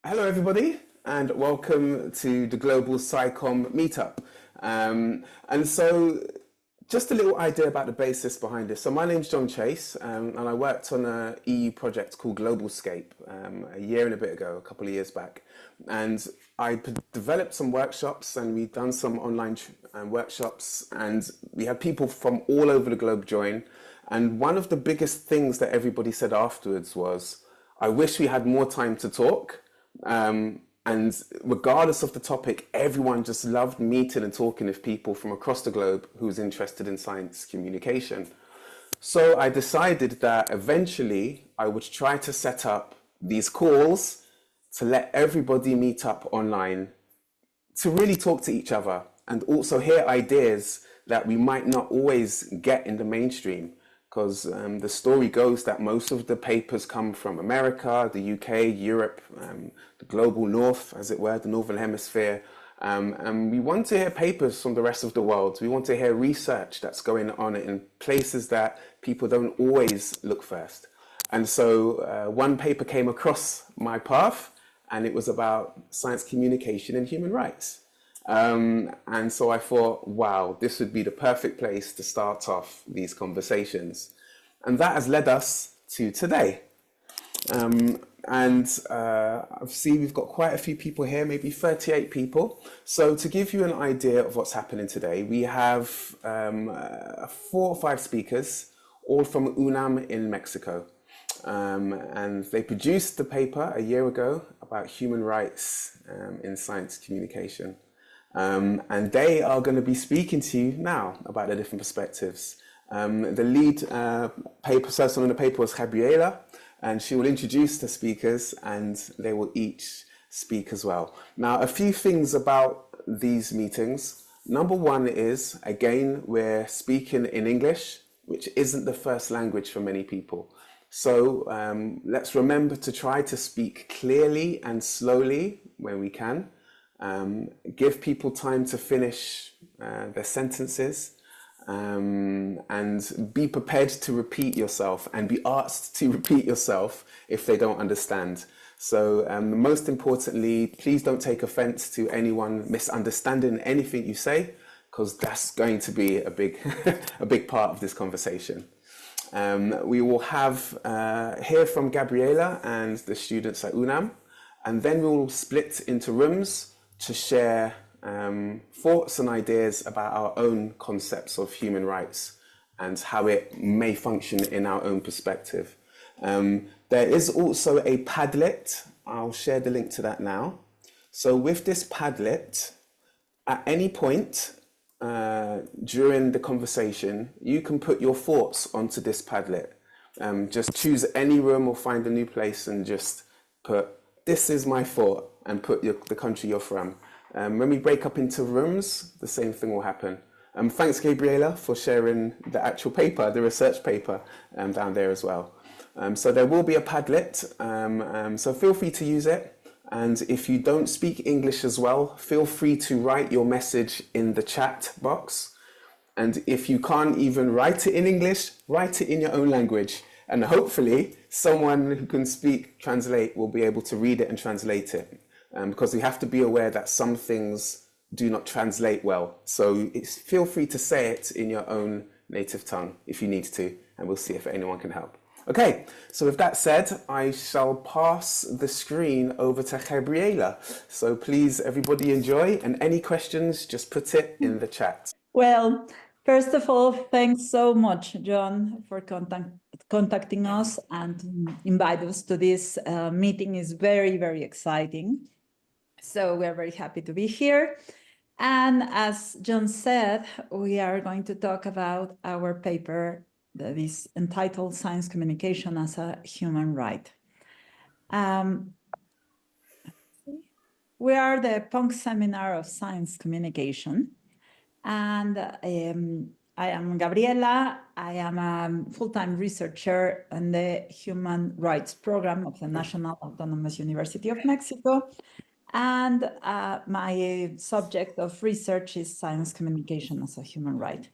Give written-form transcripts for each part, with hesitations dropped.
Hello, everybody, and welcome to the Global SciComm meetup. Just a little idea about the basis behind this. So my name's John Chase, and I worked on an EU project called Globalscape a year and a bit ago, a couple of years back. And I developed some workshops, and we've done some online workshops, and we had people from all over the globe join. And one of the biggest things that everybody said afterwards was, I wish we had more time to talk. And regardless of the topic, everyone just loved meeting and talking with people from across the globe who was interested in science communication. So I decided that eventually I would try to set up these calls to let everybody meet up online to really talk to each other and also hear ideas that we might not always get in the mainstream. Because the story goes that most of the papers come from America, the UK, Europe, the global north, as it were, the northern hemisphere. And we want to hear papers from the rest of the world. We want to hear research that's going on in places that people don't always look first. And so one paper came across my path, and it was about science communication and human rights. And so I thought, wow, this would be the perfect place to start off these conversations. And that has led us to today. I see we've got quite a few people here, maybe 38 people. So to give you an idea of what's happening today, we have 4 or 5 speakers, all from UNAM in Mexico. And they produced the paper a year ago about human rights in science communication. And they are going to be speaking to you now about the different perspectives. The lead person on the paper was Gabriela, and she will introduce the speakers and they will each speak as well. Now, a few things about these meetings. Number one is, again, we're speaking in English, which isn't the first language for many people. So let's remember to try to speak clearly and slowly when we can. Give people time to finish their sentences, and be prepared to repeat yourself and be asked to repeat yourself if they don't understand. So most importantly, please don't take offense to anyone misunderstanding anything you say, because that's going to be a big, a big part of this conversation. We will have hear from Gabriela and the students at UNAM, and then we will split into rooms to share thoughts and ideas about our own concepts of human rights and how it may function in our own perspective. There is also a Padlet. I'll share the link to that now. So with this Padlet, at any point during the conversation, you can put your thoughts onto this Padlet. Just choose any room or find a new place and just put, this is my thought, and put the country you're from. When we break up into rooms, the same thing will happen. Thanks, Gabriela, for sharing the actual paper, the research paper, down there as well. So there will be a Padlet, so feel free to use it. And if you don't speak English as well, feel free to write your message in the chat box. And if you can't even write it in English, write it in your own language. And hopefully someone who can translate will be able to read it and translate it. Because we have to be aware that some things do not translate well. So feel free to say it in your own native tongue if you need to, and we'll see if anyone can help. Okay, so with that said, I shall pass the screen over to Gabriela. So please, everybody enjoy, and any questions, just put it in the chat. Well, first of all, thanks so much, John, for contacting us and invite us to this meeting. Is very, very exciting. So we're very happy to be here. And as John said, we are going to talk about our paper that is entitled Science Communication as a Human Right. We are the PUNC Seminar of Science Communication. And I am Gabriela. I am a full-time researcher in the Human Rights Program of the National Autonomous University of Mexico. And my subject of research is science communication as a human right.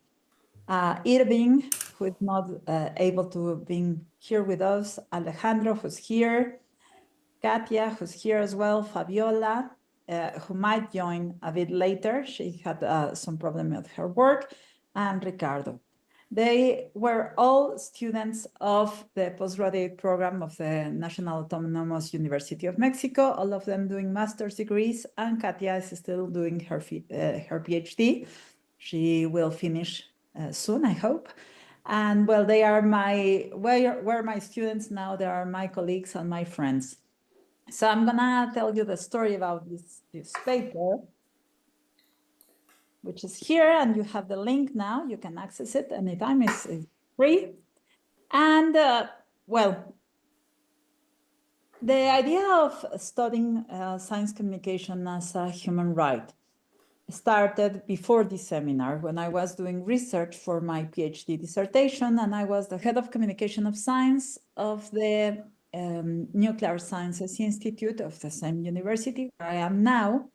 Irving, who is not able to be here with us, Alejandro, who's here, Katia, who's here as well, Fabiola, who might join a bit later. She had some problem with her work, and Ricardo. They were all students of the postgraduate program of the National Autonomous University of Mexico, all of them doing master's degrees, and Katia is still doing her PhD. She will finish soon, I hope. And well, they are were my students now. They are my colleagues and my friends. So I'm gonna tell you the story about this paper, which is here, and you have the link now. You can access it anytime. It's free. And well, the idea of studying science communication as a human right started before this seminar when I was doing research for my PhD dissertation, and I was the head of communication of science of the Nuclear Sciences Institute of the same university where I am now.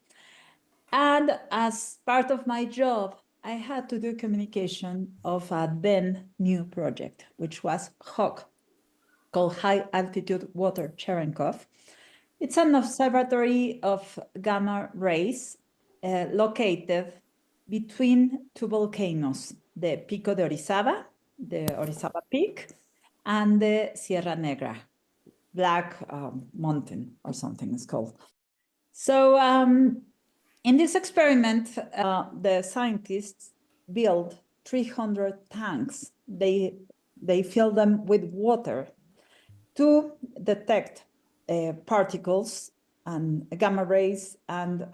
And as part of my job, I had to do communication of a then new project, which was HAWC, called High Altitude Water Cherenkov. It's an observatory of gamma rays located between two volcanoes, the Pico de Orizaba, the Orizaba Peak, and the Sierra Negra, Black Mountain or something it's called. So in this experiment, the scientists built 300 tanks. They filled them with water to detect particles and gamma rays and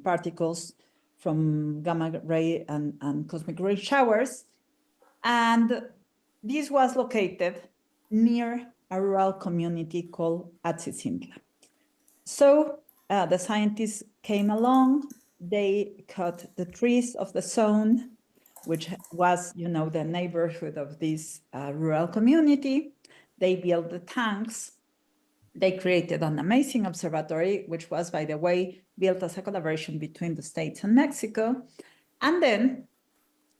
particles from gamma ray and cosmic ray showers. And this was located near a rural community called Atzitzintla. So the scientists came along, they cut the trees of the zone, which was, you know, the neighborhood of this rural community. They built the tanks. They created an amazing observatory, which was, by the way, built as a collaboration between the States and Mexico. And then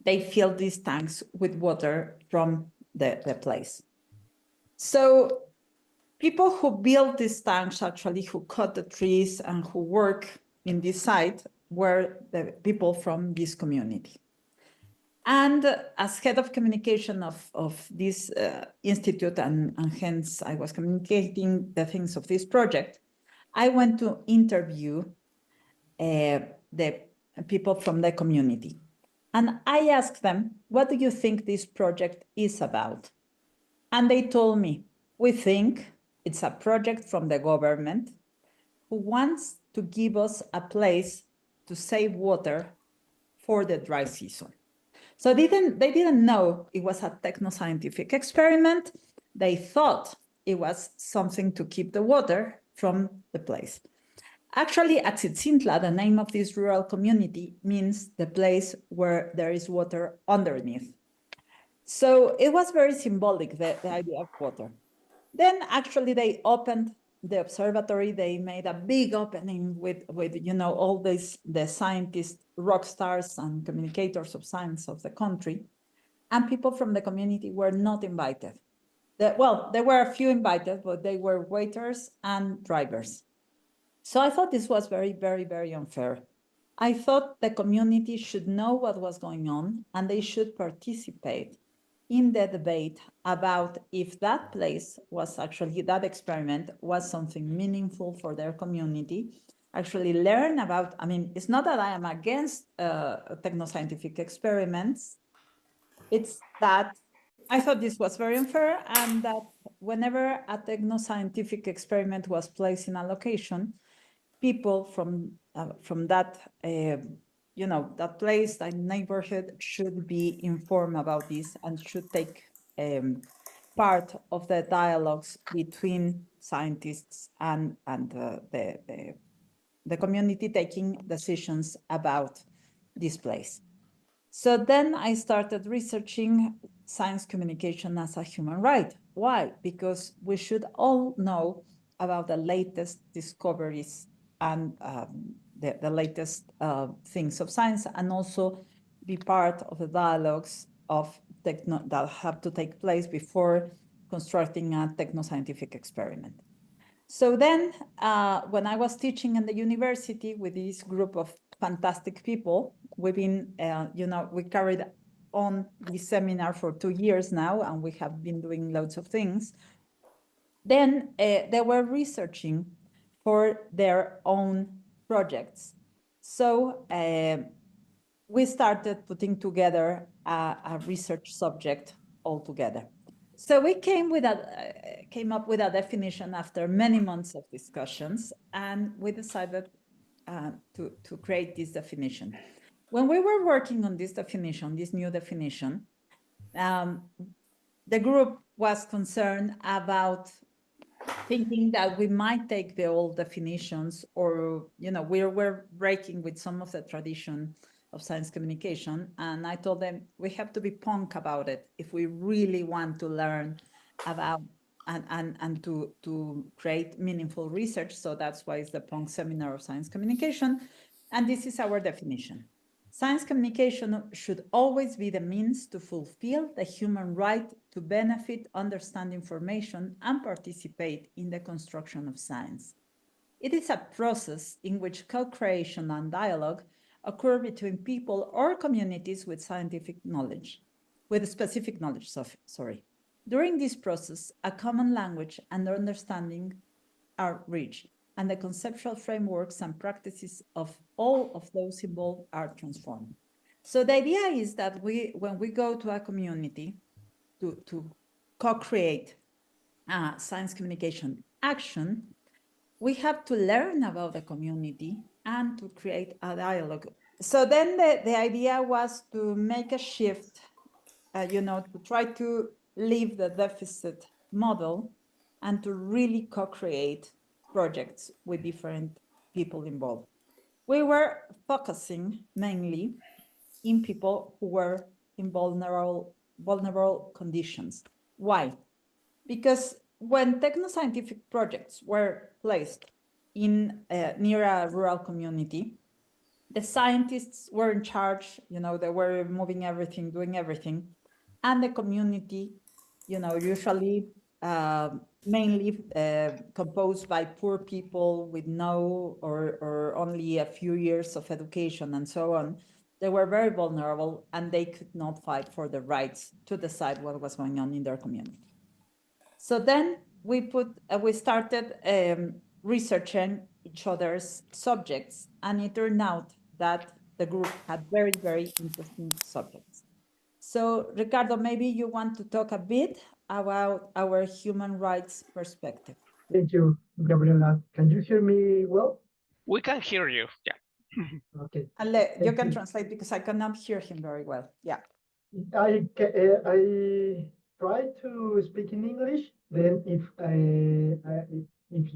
they filled these tanks with water from the place. So people who built these tanks, actually, who cut the trees and who work in this site, were the people from this community. And as head of communication of this institute, and hence I was communicating the things of this project, I went to interview the people from the community. And I asked them, what do you think this project is about? And they told me, we think it's a project from the government who wants to give us a place to save water for the dry season. So they didn't know it was a techno-scientific experiment. They thought it was something to keep the water from the place. Actually, Atzitzintla, the name of this rural community, means the place where there is water underneath. So it was very symbolic, the idea of water. Then actually they opened the observatory. They made a big opening with you know, all the scientists, rock stars and communicators of science of the country. And people from the community were not invited. Well, there were a few invited, but they were waiters and drivers. So I thought this was very, very, very unfair. I thought the community should know what was going on and they should participate in the debate about if that place was actually, that experiment was something meaningful for their community, actually learn about, I mean, it's not that I am against techno-scientific experiments, it's that I thought this was very unfair, and that whenever a techno-scientific experiment was placed in a location, people from that, you know, that place, that neighborhood should be informed about this and should take part of the dialogues between scientists and the community taking decisions about this place. So then I started researching science communication as a human right. Why? Because we should all know about the latest discoveries and the latest things of science, and also be part of the dialogues of that have to take place before constructing a techno-scientific experiment. So then, when I was teaching in the university with this group of fantastic people, we've been, we carried on this seminar for 2 years now, and we have been doing loads of things. Then they were researching for their own projects. So we started putting together a research subject altogether. So we came up with a definition after many months of discussions, and we decided to create this definition. When we were working on this definition, this new definition, the group was concerned about thinking that we might take the old definitions, or we're breaking with some of the tradition of science communication. And I told them we have to be punk about it if we really want to learn about and to create meaningful research. So that's why it's the punk seminar of science communication. And this is our definition. Science communication should always be the means to fulfill the human right to benefit, understand information, and participate in the construction of science. It is a process in which co-creation and dialogue occur between people or communities with specific knowledge. During this process, a common language and understanding are reached, and the conceptual frameworks and practices of all of those involved are transformed. So the idea is that when we go to a community to co-create science communication action, we have to learn about the community and to create a dialogue. So then the idea was to make a shift, to try to leave the deficit model and to really co-create projects with different people involved. We were focusing mainly in people who were in vulnerable conditions. Why? Because when technoscientific projects were placed in near a rural community, the scientists were in charge, they were moving everything, doing everything, and the community, usually mainly composed by poor people with no or only a few years of education and so on. They were very vulnerable, and they could not fight for the rights to decide what was going on in their community. So then we started researching each other's subjects, and it turned out that the group had very, very interesting subjects. So Ricardo, maybe you want to talk a bit about our human rights perspective. Thank you, Gabriela. Can you hear me well? We can hear you, yeah. Okay. You can translate because I cannot hear him very well. Yeah. I try to speak in English. Then if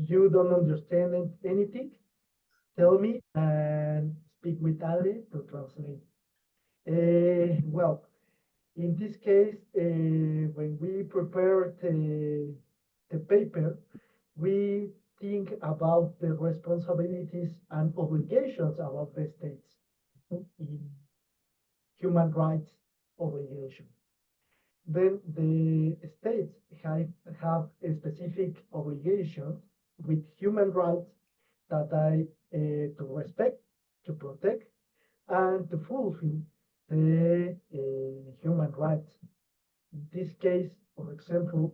you don't understand anything, tell me and speak with Ale to translate. Well, in this case, when we prepared the paper, we think about the responsibilities and obligations about the states in human rights obligation. Then the states have a specific obligations with human rights that I to respect, to protect, and to fulfill the human rights. In this case, for example,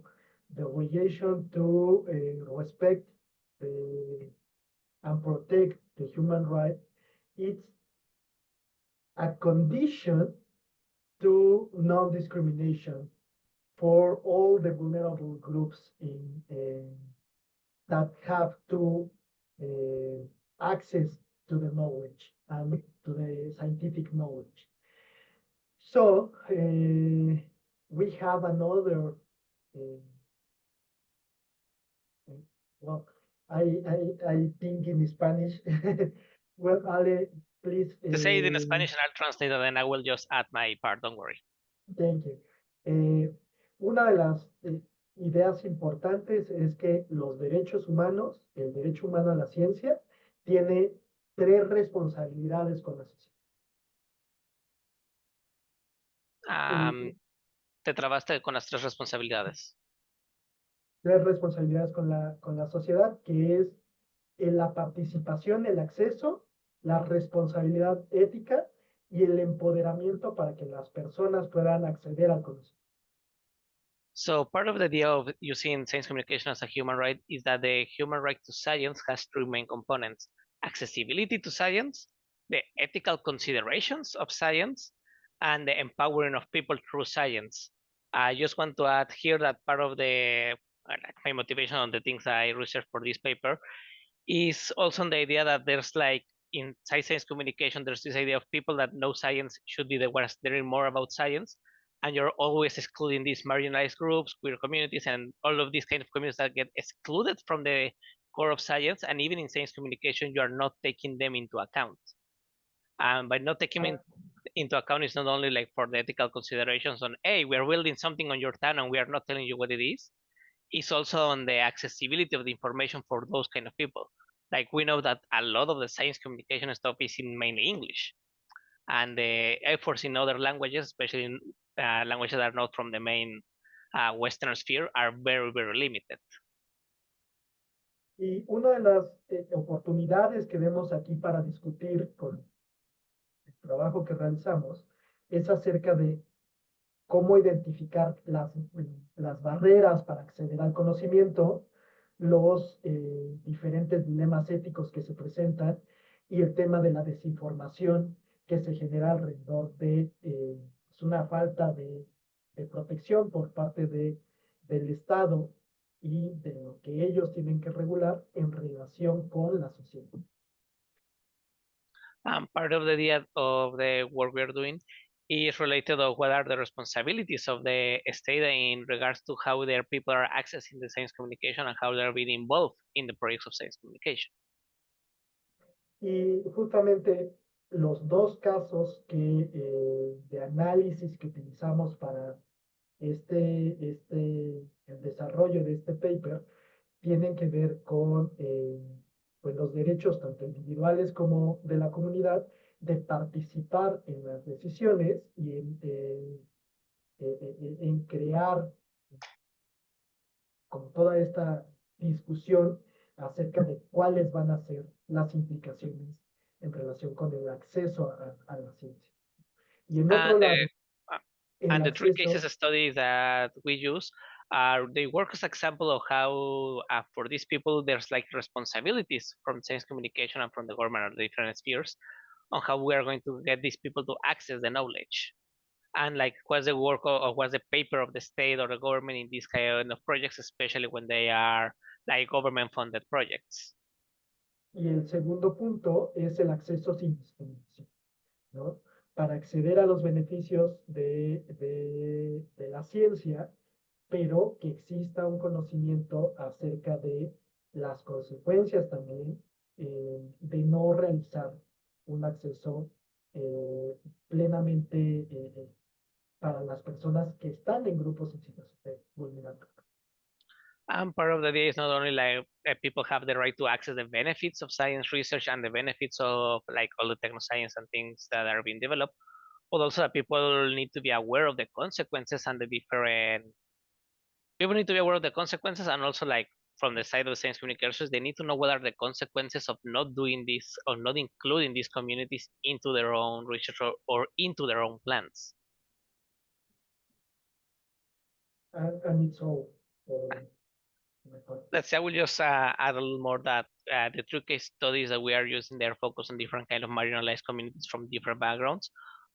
the obligation to respect and protect the human right, it's a condition to non-discrimination for all the vulnerable groups that have to access to the knowledge and to the scientific knowledge. So we have another, well, I think in Spanish. Well, Ale, please. To say it in Spanish and I'll translate it, and I will just add my part, don't worry. Thank you. Una de las ideas importantes es que los derechos humanos, el derecho humano a la ciencia, tiene 3 responsabilidades con la sociedad. Te trabaste con las 3 responsabilidades. tres responsabilidades con la sociedad, que es la participación, el acceso, la responsabilidad ética y el empoderamiento para que las personas puedan acceder al conocimiento. So part of the idea of using science communication as a human right is that the human right to science has three main components: accessibility to science, the ethical considerations of science, and the empowering of people through science. I just want to add here that part of the my motivation on the things I researched for this paper is also the idea that there's like in science communication, there's this idea of people that know science should be the ones learning more about science, and you're always excluding these marginalized groups, queer communities, and all of these kind of communities that get excluded from the core of science. And even in science communication, you are not taking them into account. And by not taking them into account, it's not only like for the ethical considerations on, hey, we're building something on your town and we are not telling you what it is. It's also on the accessibility of the information for those kind of people. Like we know that a lot of the science communication stuff is in mainly English, and the efforts in other languages, especially in languages that are not from the main Western sphere, are very, very limited. Y una de las oportunidades que vemos aquí para discutir con el trabajo que realizamos es acerca de cómo identificar las barreras para acceder al conocimiento, los diferentes dilemas éticos que se presentan y el tema de la desinformación que se genera alrededor de una falta de protección por parte del Estado y de lo que ellos tienen que regular en relación con la sociedad. Part of the idea of the work we are doing is related to what are the responsibilities of the state in regards to how their people are accessing the science communication and how they're being involved in the projects of science communication. Y justamente los dos casos de análisis que utilizamos para el desarrollo de este paper tienen que ver con pues los derechos tanto individuales como de la comunidad de participar en las decisiones y en crear con toda esta discusión acerca de cuáles van a ser las implicaciones en relación con el acceso a la ciencia. Y en otro lado, and the three cases studies that we use they work as example of how for these people there's like responsibilities from science communication and from the government or the different spheres on how we are going to get these people to access the knowledge, and like what's the work or what's the paper of the state or the government in these kind of projects, especially when they are like government funded projects. Y el segundo punto es el acceso sin discriminación, ¿no? Para acceder a los beneficios de la ciencia, pero que exista un conocimiento acerca de las consecuencias también de no realizar un acceso plenamente para las personas que están en grupos en situación de vulnerabilidad. And part of the idea is not only like people have the right to access the benefits of science research and the benefits of like all the technoscience and things that are being developed, but also that people need to be aware of the consequences and the different. People need to be aware of the consequences, and also like from the side of science communicators, they need to know what are the consequences of not doing this or not including these communities into their own research or into their own plans. And it's all. Let's say I will just add a little more that the three case studies that we are using, they're focused on different kind of marginalized communities from different backgrounds,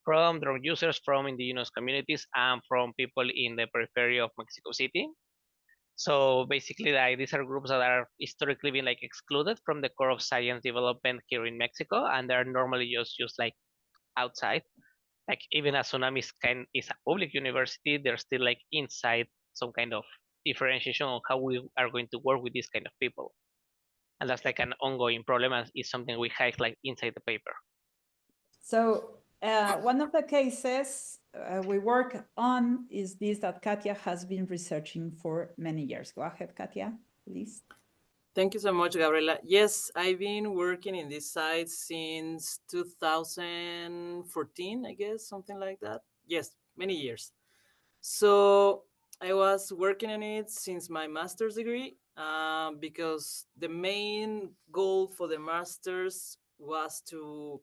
from drone users, from indigenous communities, and from people in the periphery of Mexico City. So basically, like, these are groups that are historically been like excluded from the core of science development here in Mexico, and they're normally just used like outside. Like even as UNAM is a public university, they're still like inside some kind of differentiation on how we are going to work with these kind of people. And that's like an ongoing problem and is something we highlight inside the paper. So one of the cases we work on is this that Katia has been researching for many years. Go ahead, Katia, please. Thank you so much, Gabriela. Yes, I've been working in this site since 2014, I guess, something like that. Yes, many years. So I was working on it since my master's degree, because the main goal for the master's was to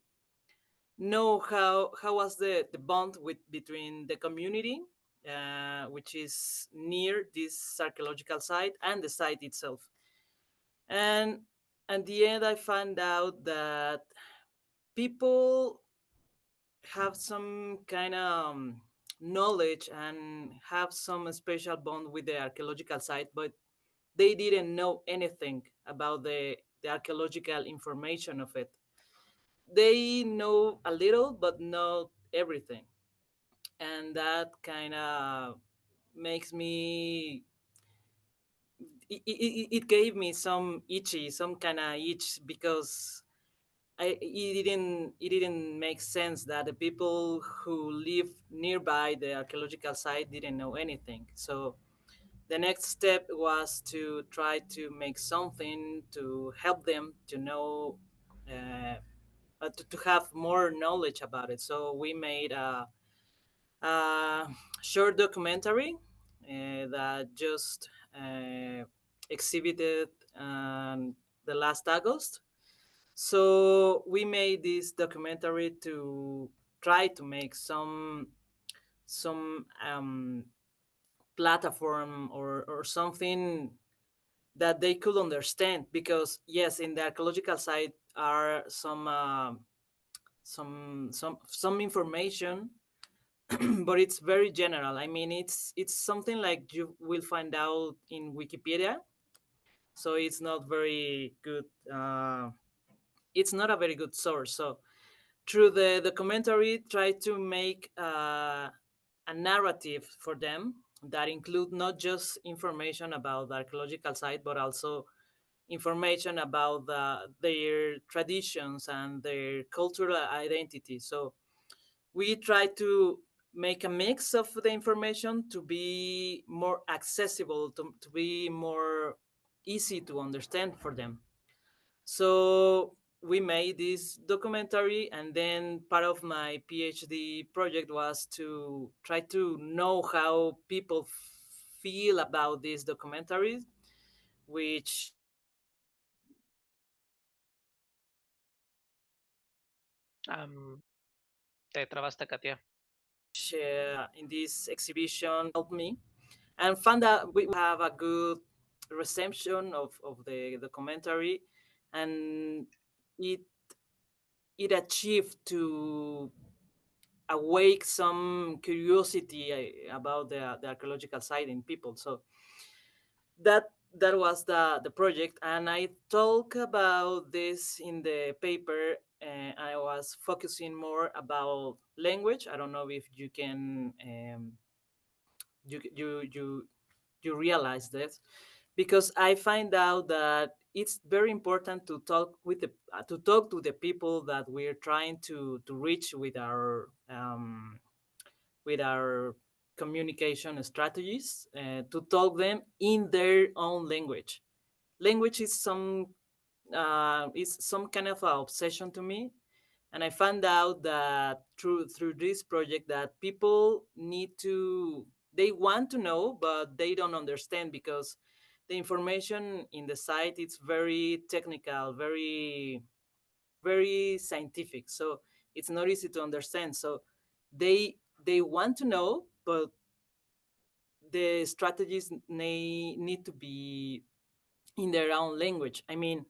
know how was the bond between the community, which is near this archaeological site, and the site itself. And at the end, I found out that people have some kind of knowledge and have some special bond with the archaeological site, but they didn't know anything about the archaeological information of it. They know a little, but not everything. And that kind of makes me, it gave me some kind of itch, because it didn't make sense that the people who live nearby the archaeological site didn't know anything. So the next step was to try to make something to help them to know, to have more knowledge about it. So we made a short documentary that just exhibited the last August. So we made this documentary to try to make some platform, or something that they could understand, because yes, in the archaeological site are some information, but it's very general. I mean, it's something like you will find out in Wikipedia, so it's not very good. It's not a very good source. So through the documentary, try to make a narrative for them that include not just information about the archaeological site, but also information about their traditions and their cultural identity. So we try to make a mix of the information to be more accessible, to be more easy to understand for them. So we made this documentary, and then part of my PhD project was to try to know how people feel about these documentaries, which Te trabaste, Katia. in this exhibition helped me, and found that we have a good reception of the documentary, and it it achieved to awake some curiosity about the archaeological site in people. So that was the project, and I talk about this in the paper. I was focusing more about language. I don't know if you can you realize this, because I find out that it's very important to talk with to talk to the people that we're trying to reach with our communication strategies, to talk them in their own language. Language is some kind of an obsession to me, and I found out that through this project that people they want to know, but they don't understand, because the information in the site, it's very technical, very very scientific, so it's not easy to understand. So they want to know, but the strategies need to be in their own language. I mean,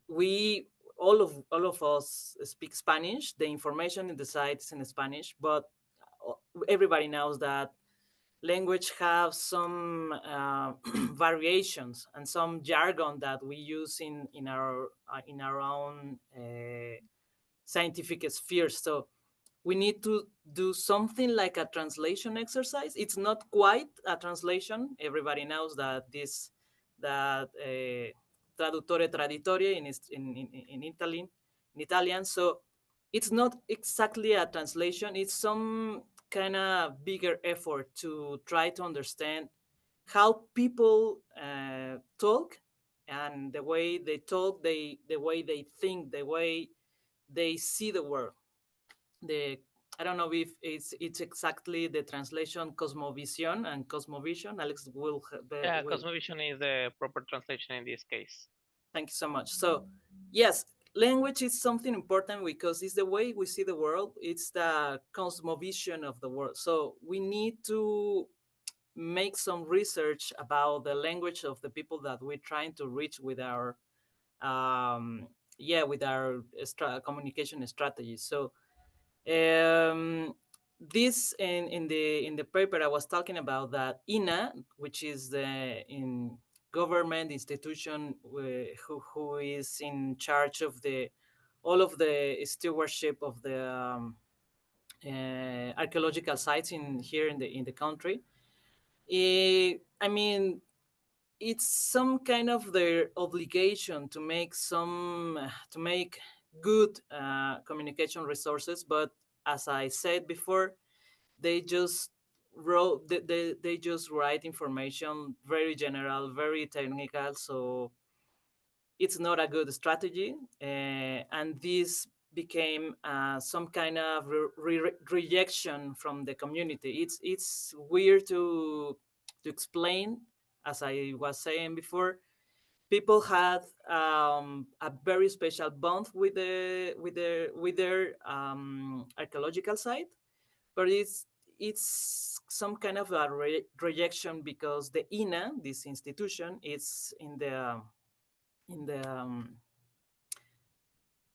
we all of us speak Spanish. The information in the site is in Spanish, but everybody knows that language have some variations and some jargon that we use in our own scientific spheres. So we need to do something like a translation exercise. It's not quite a translation. Everybody knows that that traduttore traditore in Italian. So it's not exactly a translation. It's some kind of bigger effort to try to understand how people talk, and the way they talk, the way they think, the way they see the world. The I don't know if it's exactly the translation cosmovision and cosmovision. Alex will. Yeah, cosmovision is the proper translation in this case. Thank you so much. So, yes, language is something important because it's the way we see the world. It's the cosmovision of the world. So we need to make some research about the language of the people that we're trying to reach with our, with our communication strategies. So this in the paper I was talking about that INA, which is the in government institution who is in charge of the all of the stewardship of the archaeological sites in here in the country. I mean, it's some kind of their obligation to make good communication resources, but as I said before, they just they just write information very general, very technical, so it's not a good strategy, and this became some kind of rejection from the community. It's weird to explain. As I was saying before, people had a very special bond with their archaeological site, but it's some kind of a rejection because the INA, this institution, is in the um,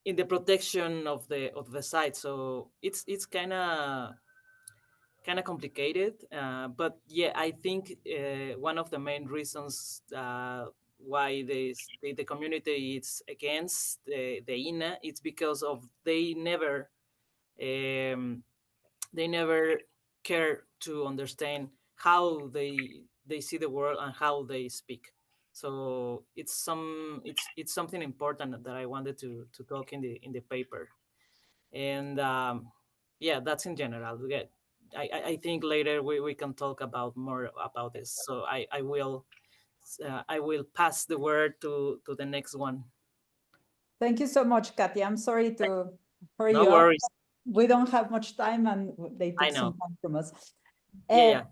in the protection of the site. So it's kind of complicated. But yeah, I think one of the main reasons why the community is against the INA, it's because of um, they never care to understand how they see the world and how they speak. So it's something important that I wanted to talk in the paper. And yeah, that's in general. I think later we can talk about more about this. So I will pass the word to the next one. Thank you so much, Kathy. I'm sorry to hurry No you up. worries. We don't have much time and they I took know. some time from us. Yeah.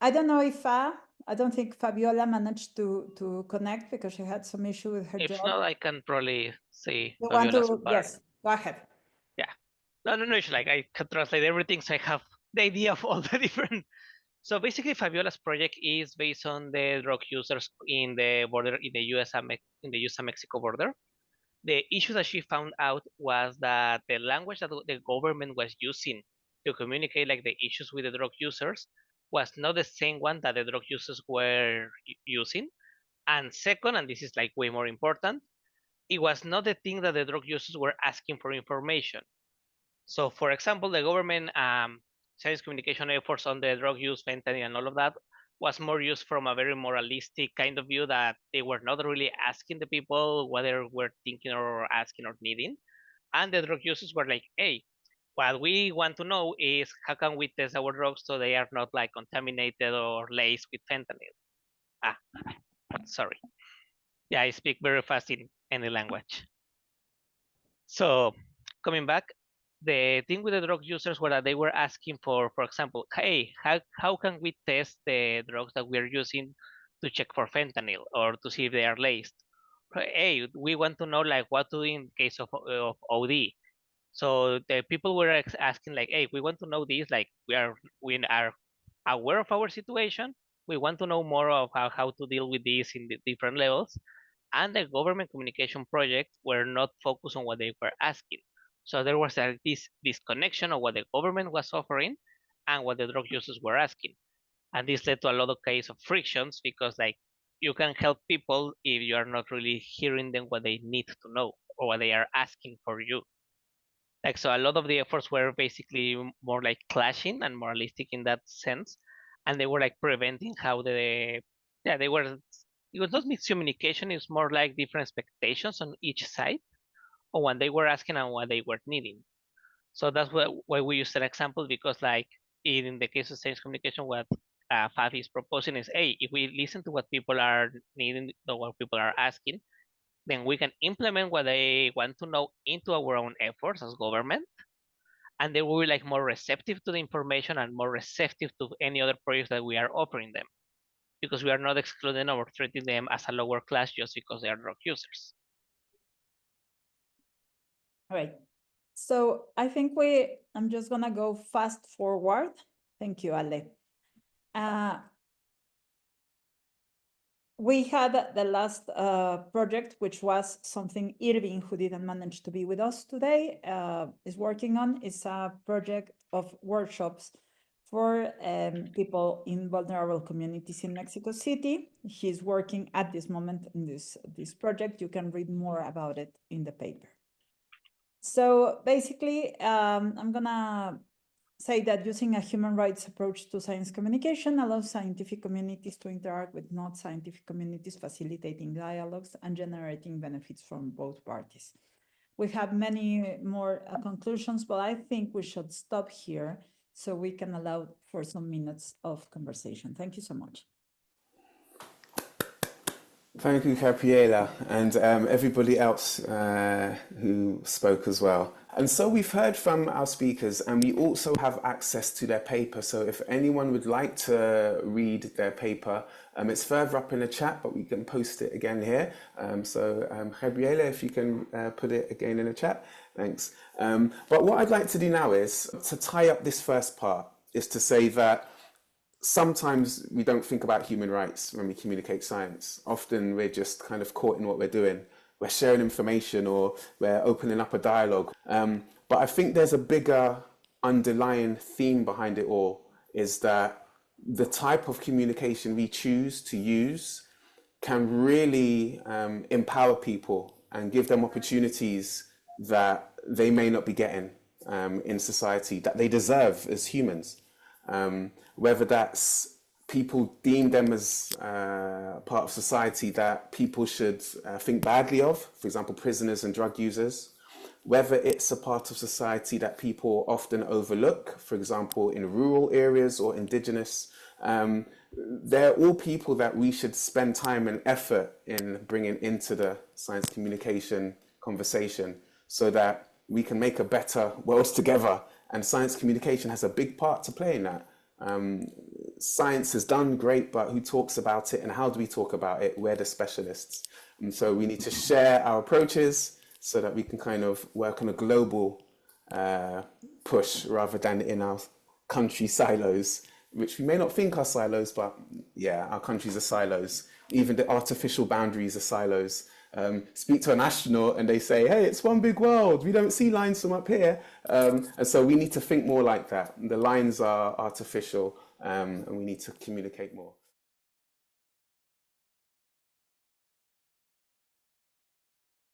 I don't know if I don't think Fabiola managed to connect because she had some issue with her If job. not, I can probably say You want Fabiola's to? part. Yes, go ahead. Yeah. No, it's like I can translate everything, so I have the idea of all the different. So basically, Fabiola's project is based on the drug users in the border in the US and Mexico border. The issue that she found out was that the language that the government was using to communicate like the issues with the drug users was not the same one that the drug users were using. And second, and this is like way more important, it was not the thing that the drug users were asking for information. So, for example, the government science communication efforts on the drug use, fentanyl, and all of that was more used from a very moralistic kind of view that they were not really asking the people what they were thinking or asking or needing. And the drug users were like, hey, what we want to know is how can we test our drugs so they are not like contaminated or laced with fentanyl. Ah, sorry. Yeah, I speak very fast in any language. So coming back, the thing with the drug users was that they were asking for example, hey, how can we test the drugs that we're using to check for fentanyl or to see if they are laced? Hey, we want to know like what to do in case of OD. So the people were asking like, hey, we want to know this, like we are aware of our situation. We want to know more of how to deal with this in the different levels, and the government communication projects were not focused on what they were asking. So there was this disconnection of what the government was offering and what the drug users were asking. And this led to a lot of cases of frictions because like you can help people if you are not really hearing them what they need to know or what they are asking for you. Like so a lot of the efforts were basically more like clashing and moralistic in that sense. And they were like preventing how they were it was not miscommunication, it's more like different expectations on each side on what they were asking and what they were needing. So that's why we use an example because like in the case of science communication, what Fabi is proposing is, hey, if we listen to what people are needing or what people are asking, then we can implement what they want to know into our own efforts as government. and they will be like more receptive to the information and more receptive to any other projects that we are offering them, because we are not excluding or treating them as a lower class just because they are drug users. All right. So I think I'm just gonna go fast forward. Thank you, Ale. We had the last project, which was something Irving, who didn't manage to be with us today, is working on. It's a project of workshops for people in vulnerable communities in Mexico City. He's working at this moment in this project. You can read more about it in the paper. So basically, I'm gonna say that using a human rights approach to science communication allows scientific communities to interact with non-scientific communities, facilitating dialogues and generating benefits from both parties. We have many more conclusions, but I think we should stop here so we can allow for some minutes of conversation. Thank you so much. Thank you, Gabriela, and everybody else who spoke as well. And so we've heard from our speakers, and we also have access to their paper. So if anyone would like to read their paper, it's further up in the chat, but we can post it again here. Gabriela, if you can put it again in the chat, thanks. But what I'd like to do now is to tie up this first part, is to say that sometimes we don't think about human rights when we communicate science. Often we're just kind of caught in what we're doing. We're sharing information or we're opening up a dialogue. But I think there's a bigger underlying theme behind it all, is that the type of communication we choose to use can really empower people and give them opportunities that they may not be getting in society, that they deserve as humans. Whether that's people deem them as part of society that people should think badly of, for example, prisoners and drug users, whether it's a part of society that people often overlook, for example, in rural areas or indigenous, they're all people that we should spend time and effort in bringing into the science communication conversation so that we can make a better world together. And science communication has a big part to play in that. Science is done great, but who talks about it and how do we talk about it? We're the specialists. And so we need to share our approaches so that we can kind of work on a global push rather than in our country silos, which we may not think are silos, but yeah, our countries are silos. Even the artificial boundaries are silos. Speak to an astronaut and they say, hey, it's one big world. We don't see lines from up here. And so we need to think more like that. The lines are artificial and we need to communicate more.